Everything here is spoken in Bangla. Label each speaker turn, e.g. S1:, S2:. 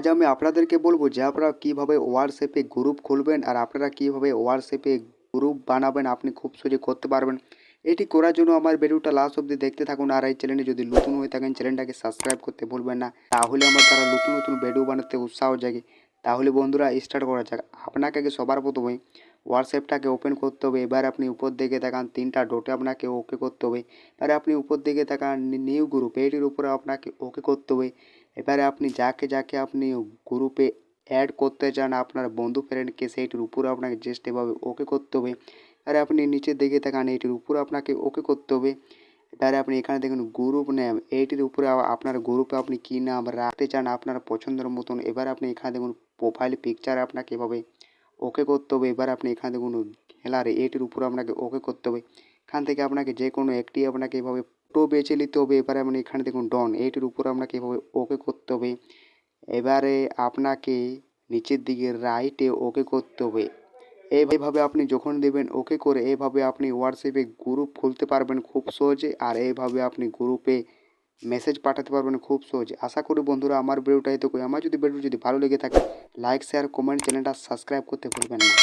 S1: আজ আমি আপনাদেরকে বলবো যে আপনারা কীভাবে হোয়াটসঅ্যাপে গ্রুপ খুলবেন আর আপনারা কীভাবে হোয়াটসঅ্যাপে গ্রুপ বানাবেন আপনি খুব সহজে করতে পারবেন। এটি করার জন্য আমার ভিডিওটা লাস্ট অবধি দেখতে থাকুন। আর এই চ্যানেলে যদি নতুন হয়ে থাকেন চ্যানেলটাকে সাবস্ক্রাইব করতে ভুলবেন না, তাহলে আমার দ্বারা নতুন নতুন ভিডিও বানাতে উৎসাহ জাগে। তাহলে বন্ধুরা স্টার্ট করা যাক। আপনাকে আগে সবার প্রথমে হোয়াটসঅ্যাপটাকে ওপেন করতে হবে। এবার আপনি উপর দিকে দেখান তিনটা ডটে আপনাকে ওকে করতে হবে। এবারে আপনি উপর দিকে দেখান নিউ গ্রুপ, এইটির উপরে আপনাকে ওকে করতে হবে। এবারে আপনি যাকে যাকে আপনি গ্রুপে অ্যাড করতে চান আপনার বন্ধু ফ্রেন্ডকে, সেইটির উপরে আপনাকে জাস্ট এভাবে ওকে করতে হবে। আর আপনি নিচের দিকে তাকান, এইটির উপরে আপনাকে ওকে করতে হবে। এবারে আপনি এখানে দেখুন গ্রুপ নেম, এইটির উপরে আপনার গ্রুপে আপনি কী নাম রাখতে চান আপনার পছন্দের মতন। এবার আপনি এখানে দেখুন প্রোফাইল পিকচার আপনাকে এভাবে ওকে করতে হবে। এবার আপনি এখানে দেখুন গ্যালারি, এইটির উপরে আপনাকে ওকে করতে হবে। এখান থেকে আপনাকে যে কোনো একটি আপনাকে এভাবে ফটো বেছে নিতে হবে। এবারে আপনি এখানে দেখুন ডন, এইটির উপরে আপনাকে এভাবে ওকে করতে হবে। এবারে আপনাকে নিচের দিকে রাইটে ওকে করতে হবে। এইভাবে আপনি যখন দেবেন ওকে করে, এইভাবে আপনি হোয়াটসঅ্যাপে গ্রুপ খুলতে পারবেন খুব সহজে। আর এইভাবে আপনি গ্রুপে মেসেজ পাঠাতে পারবেন খুব সহজে। আশা করি বন্ধুরা আমার ভিডিওটা এতটুকুই। আমার যদি ভিডিও যদি ভালো লেগে থাকে লাইক শেয়ার কমেন্ট, চ্যানেলটা সাবস্ক্রাইব করতে ভুলবেন না।